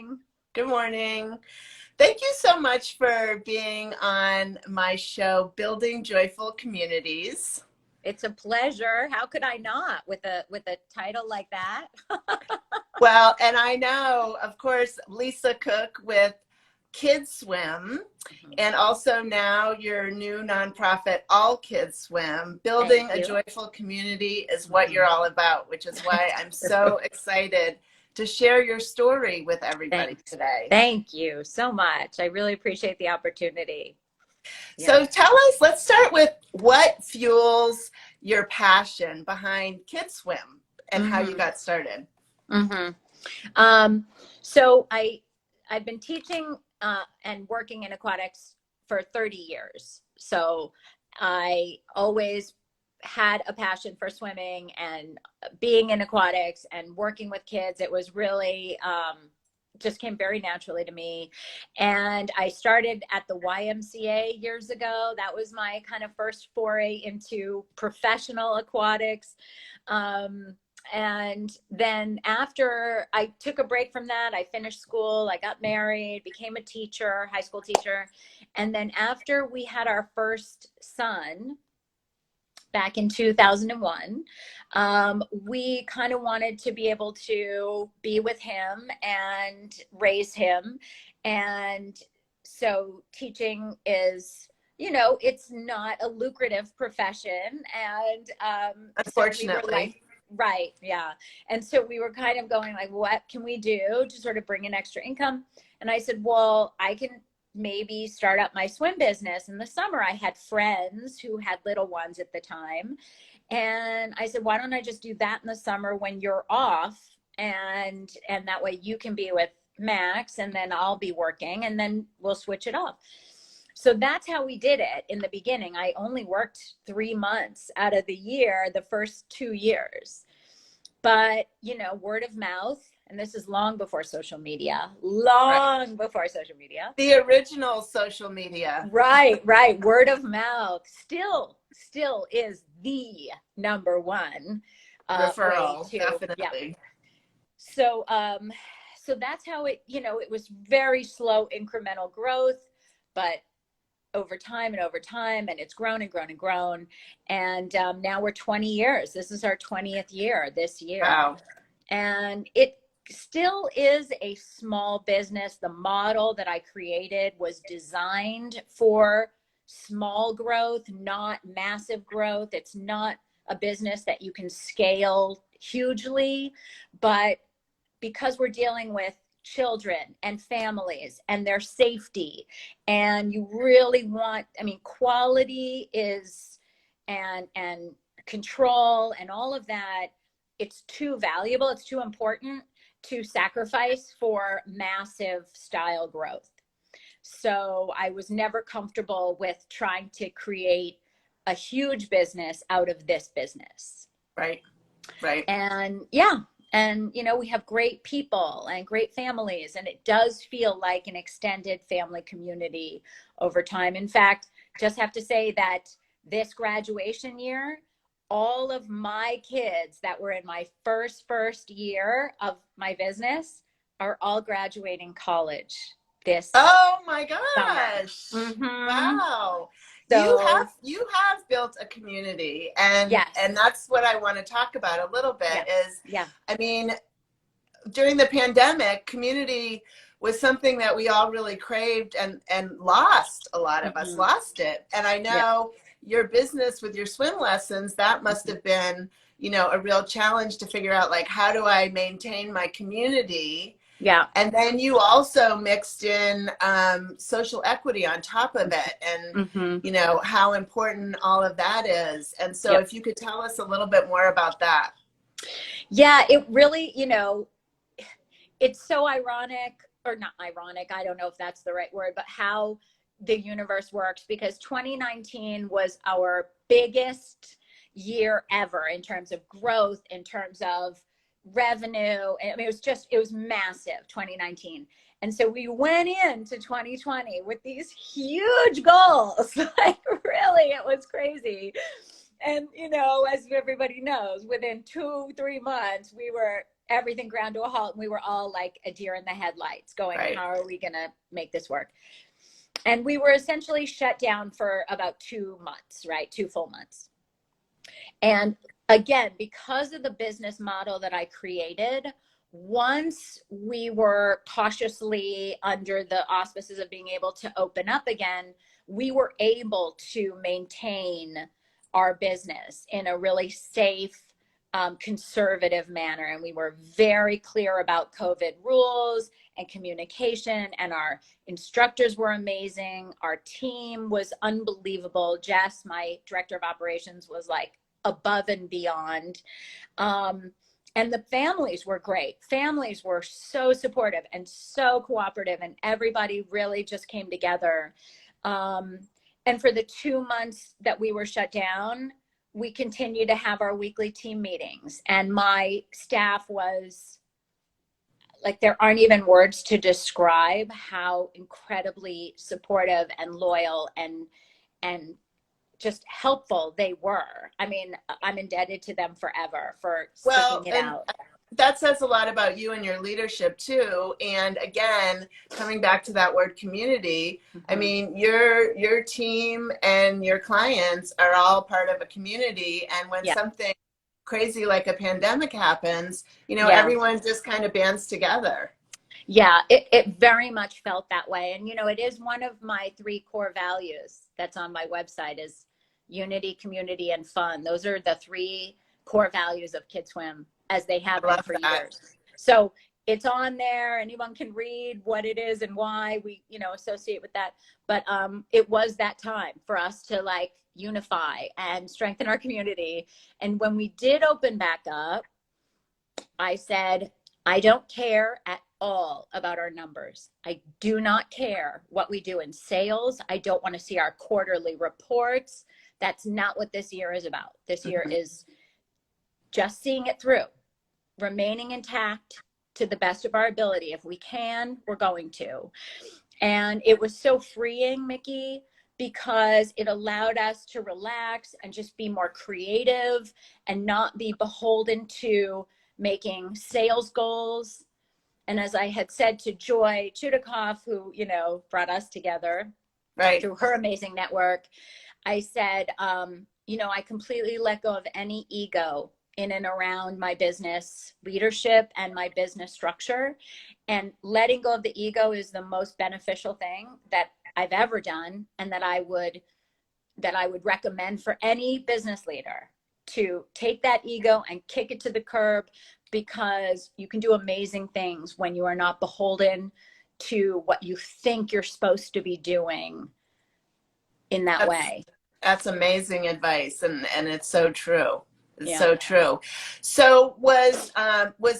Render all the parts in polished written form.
morning. Good morning. Thank you so much for being on my show, Building Joyful Communities. It's a pleasure. How could I not with a title like that? Well, and I know, of course, Lisa Cook with kidSwim, and also now your new nonprofit, AllkidSwim. Building a joyful community is what you're all about, which is why I'm so excited to share your story with everybody today. Thank you so much. I really appreciate the opportunity. So tell us, let's start with what fuels your passion behind kidSwim and how you got started. So I've been teaching and working in aquatics for 30 years. So I always had a passion for swimming and being in aquatics and working with kids. It was really just came very naturally to me. And I started at the YMCA years ago. That was my kind of first foray into professional aquatics. And then after I took a break from that, I finished school, I got married, became a teacher, high school teacher. And then after we had our first son back in 2001, we kind of wanted to be able to be with him and raise him. And so teaching is, you know, it's not a lucrative profession. And unfortunately. Right. Yeah. And so we were kind of going like, what can we do to sort of bring in extra income? And I said, well, I can maybe start up my swim business. In the summer, I had friends who had little ones at the time. And I said, why don't I just do that in the summer when you're off? And that way you can be with Max and then I'll be working and then we'll switch it up. So that's how we did it in the beginning. I only worked 3 months out of the year, the first 2 years. But, you know, word of mouth, and this is long before social media, before social media. The original social media. Right. Word of mouth still is the number one referral, definitely. Yeah. So that's how it, you know, it was very slow incremental growth, but over time, and it's grown and grown and grown. And now we're 20 years. This is our 20th year this year. Wow. And it still is a small business. The model that I created was designed for small growth, not massive growth. It's not a business that you can scale hugely, but because we're dealing with children and families and their safety, and you really want, I mean, quality is and control and all of that, it's too valuable, it's too important to sacrifice for massive style growth. So I was never comfortable with trying to create a huge business out of this business. Right. And yeah. And, you know, we have great people and great families, and it does feel like an extended family community over time. In fact, just have to say that this graduation year, all of my kids that were in my first year of my business are all graduating college this Oh my gosh. Wow. So, you have built a community, and and that's what I want to talk about a little bit I mean, during the pandemic, community was something that we all really craved and lost. A lot of us lost it. And I know your business with your swim lessons, that must have been, you know, a real challenge to figure out, like, how do I maintain my community? Yeah. And then you also mixed in social equity on top of it, and you know how important all of that is. And so if you could tell us a little bit more about that. Yeah, it really, you know, it's so ironic, or not ironic, I don't know if that's the right word, but how the universe works, because 2019 was our biggest year ever in terms of growth, in terms of revenue. I mean, it was massive, 2019. And so we went into 2020 with these huge goals. Like, really, it was crazy. And, you know, as everybody knows, within 2-3 months, we were everything ground to a halt. And we were all like a deer in the headlights going, right, how are we going to make this work? And we were essentially shut down for about 2 months, right? 2 full months. And again, because of the business model that I created, once we were cautiously under the auspices of being able to open up again, we were able to maintain our business in a really safe, conservative manner. And we were very clear about COVID rules and communication, and our instructors were amazing. Our team was unbelievable. Jess, my director of operations, was like above and beyond. And the families were great. Families were so supportive and so cooperative, and everybody really just came together. And for the 2 months that we were shut down, we continued to have our weekly team meetings, and my staff was like, there aren't even words to describe how incredibly supportive and loyal and just helpful they were. I mean, I'm indebted to them forever for sticking it out. That says a lot about you and your leadership too. And again, coming back to that word community, I mean, your team and your clients are all part of a community. And when something crazy like a pandemic happens, you know, everyone just kind of bands together. Yeah, it very much felt that way. And, you know, it is one of my 3 core values that's on my website is unity, community, and fun. Those are the 3 core values of kidSwim, as they have been for years. So it's on there. Anyone can read what it is and why we, you know, associate with that. But it was that time for us to like unify and strengthen our community. And when we did open back up, I said, I don't care at all about our numbers. I do not care what we do in sales. I don't want to see our quarterly reports. That's not what this year is about. This year is just seeing it through, remaining intact to the best of our ability. If we can, we're going to. And it was so freeing, Mickey, because it allowed us to relax and just be more creative and not be beholden to making sales goals. And as I had said to Joy Chudikoff, who, you know, brought us together through her amazing network, I said, you know, I completely let go of any ego in and around my business leadership and my business structure. And letting go of the ego is the most beneficial thing that I've ever done, and that I would recommend for any business leader, to take that ego and kick it to the curb, because you can do amazing things when you are not beholden to what you think you're supposed to be doing in that way. That's amazing advice, and it's so true. It's so true. So was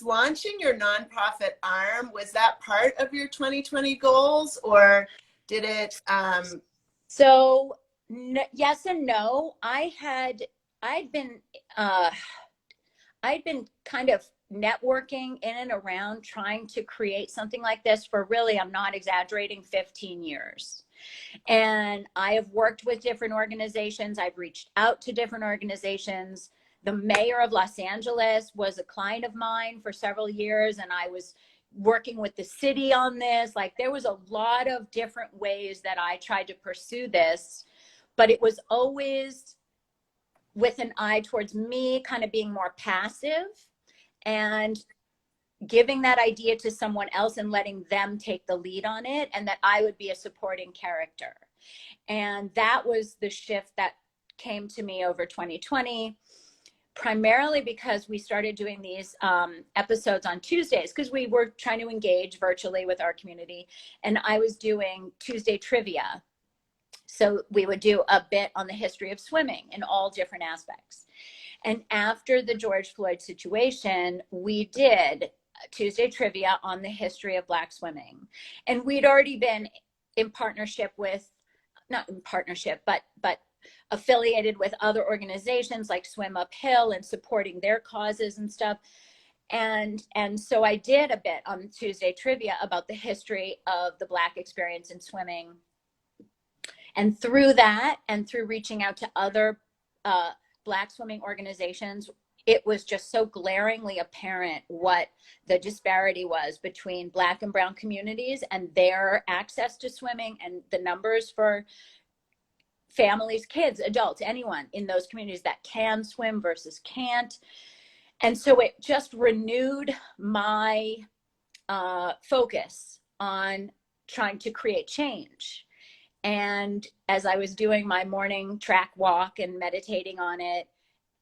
launching your nonprofit arm, was that part of your 2020 goals, or did it? So yes and no. I'd been kind of networking in and around trying to create something like this for, really, I'm not exaggerating, 15 years. And I have worked with different organizations. I've reached out to different organizations. The mayor of Los Angeles was a client of mine for several years, and I was working with the city on this. Like, there was a lot of different ways that I tried to pursue this, but it was always with an eye towards me kind of being more passive and giving that idea to someone else and letting them take the lead on it, and that I would be a supporting character. And that was the shift that came to me over 2020, primarily because we started doing these episodes on Tuesdays, because we were trying to engage virtually with our community. And I was doing Tuesday trivia. So we would do a bit on the history of swimming in all different aspects. And after the George Floyd situation, we did Tuesday trivia on the history of Black swimming. And we'd already been in partnership with, not in partnership, but affiliated with other organizations like Swim Uphill and supporting their causes and stuff. And so I did a bit on Tuesday trivia about the history of the Black experience in swimming. And through that, and through reaching out to other Black swimming organizations, it was just so glaringly apparent what the disparity was between Black and brown communities and their access to swimming, and the numbers for families, kids, adults, anyone in those communities that can swim versus can't. And so it just renewed my focus on trying to create change. And as I was doing my morning track walk and meditating on it,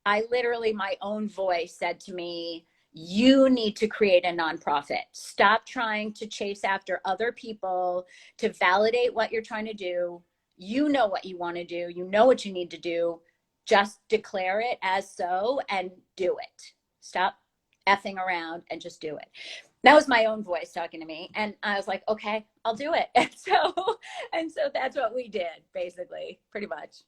I literally, my own voice said to me, you need to create a nonprofit. Stop trying to chase after other people to validate what you're trying to do. You know what you want to do. You know what you need to do. Just declare it as so and do it. Stop effing around and just do it. That was my own voice talking to me. And I was like, okay, I'll do it. And so that's what we did, basically, pretty much.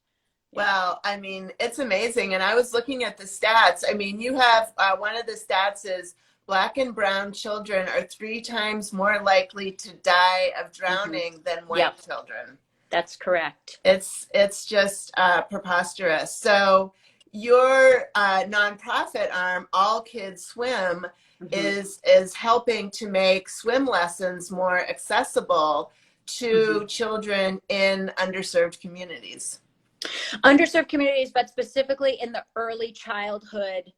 Well, I mean, it's amazing. And I was looking at the stats. I mean, you have one of the stats is Black and brown children are 3 times more likely to die of drowning than white children. That's correct. It's just preposterous. So your nonprofit arm, AllkidSwim, is helping to make swim lessons more accessible to children in underserved communities. Underserved communities, but specifically in the early childhood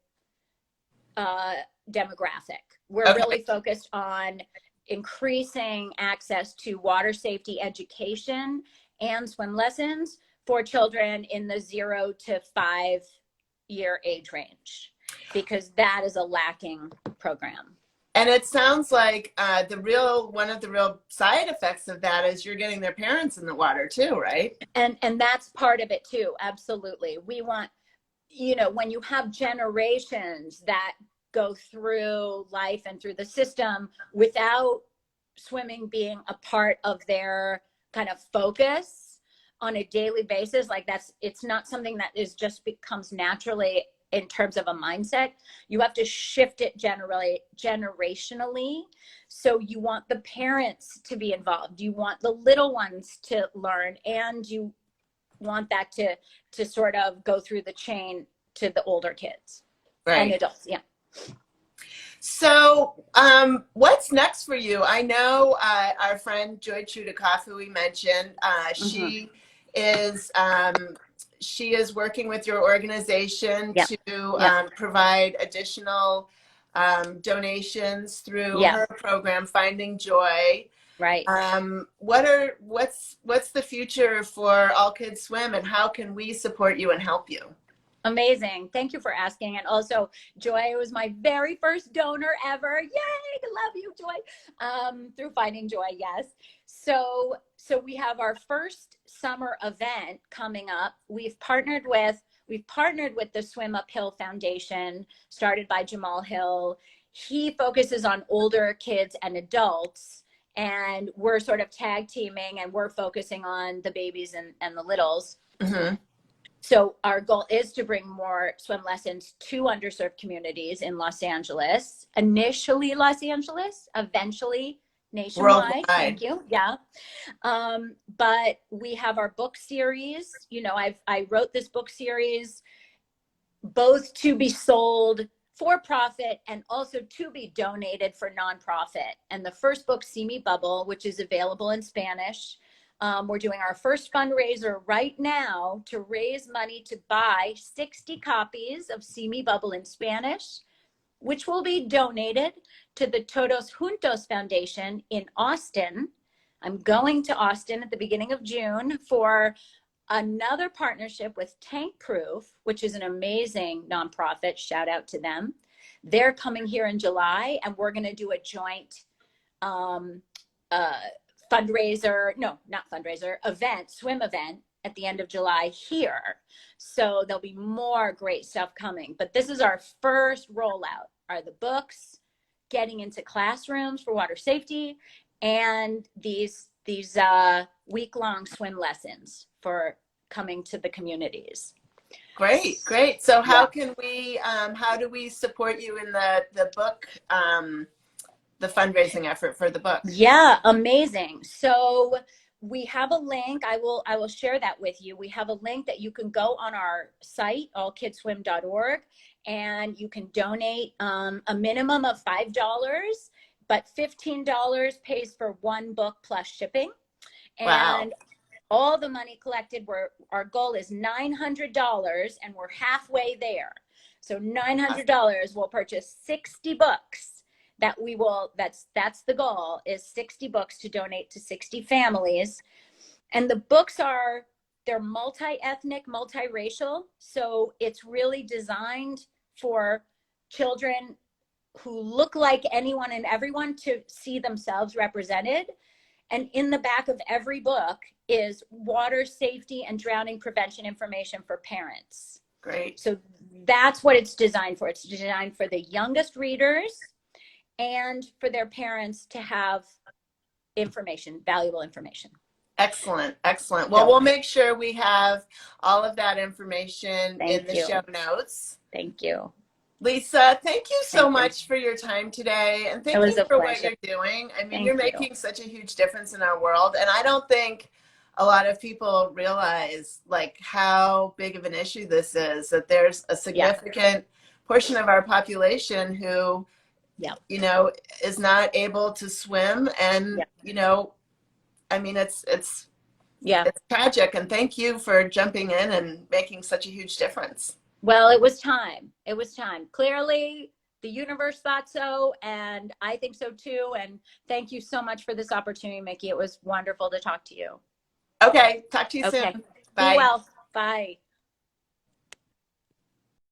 demographic. We're really focused on increasing access to water safety education and swim lessons for children in the 0 to 5 year age range, because that is a lacking program. And it sounds like one of the real side effects of that is you're getting their parents in the water too, right? And that's part of it too. Absolutely. We want, when you have generations that go through life and through the system without swimming being a part of their kind of focus on a daily basis, like it's not something that is just becomes naturally in terms of a mindset. You have to shift it generationally. So you want the parents to be involved. You want the little ones to learn, and you want that to sort of go through the chain to the older kids and adults. Yeah. So what's next for you? I know our friend Joy Chudikoff, who we mentioned, she is working with your organization to provide additional donations through her program, Finding Joy. Right. What's the future for AllkidSwim, and how can we support you and help you? Amazing. Thank you for asking. And also, Joy was my very first donor ever. Yay! Love you, Joy. Through Finding Joy, yes. So we have our first summer event coming up. We've partnered with the Swim Uphill Foundation, started by Jamal Hill. He focuses on older kids and adults, and we're sort of tag teaming, and we're focusing on the babies and the littles. So our goal is to bring more swim lessons to underserved communities in Los Angeles, initially Los Angeles, eventually nationwide. Worldwide. Thank you. Yeah. But we have our book series. I wrote this book series both to be sold for profit and also to be donated for nonprofit. And the first book, See Me Bubble, which is available in Spanish. We're doing our first fundraiser right now to raise money to buy 60 copies of See Me Bubble in Spanish, which will be donated to the Todos Juntos Foundation in Austin. I'm going to Austin at the beginning of June for another partnership with Tank Proof, which is an amazing nonprofit. Shout out to them. They're coming here in July, and we're going to do a joint swim event at the end of July here. So there'll be more great stuff coming. But this is our first rollout, are the books, getting into classrooms for water safety, and these week-long swim lessons for coming to the communities. Great. So how can we, how do we support you in the book, the fundraising effort for the book? Yeah, amazing. So we have a link. I will share that with you. We have a link that you can go on our site, allkidswim.org, and you can donate a minimum of $5, but $15 pays for one book plus shipping. And all the money collected, our goal is $900, and we're halfway there. So $900 will purchase 60 books that we will, that's the goal, is 60 books to donate to 60 families. And the books they're multi-ethnic, multiracial. So it's really designed for children who look like anyone and everyone to see themselves represented. And in the back of every book is water safety and drowning prevention information for parents. Great. So that's what it's designed for. It's designed for the youngest readers and for their parents to have information, valuable information. Excellent. Excellent. Well, we'll make sure we have all of that information in the show notes. Thank you. Lisa, thank you so much for your time today. And thank you for what you're doing. I mean, you're making such a huge difference in our world. And I don't think a lot of people realize like how big of an issue this is, that there's a significant portion of our population who, you know, is not able to swim. And, you know, I mean, it's tragic. And thank you for jumping in and making such a huge difference. Well, it was time. It was time. Clearly, the universe thought so, and I think so too. And thank you so much for this opportunity, Mickey. It was wonderful to talk to you. Okay. Talk to you soon. Bye. Be well. Bye.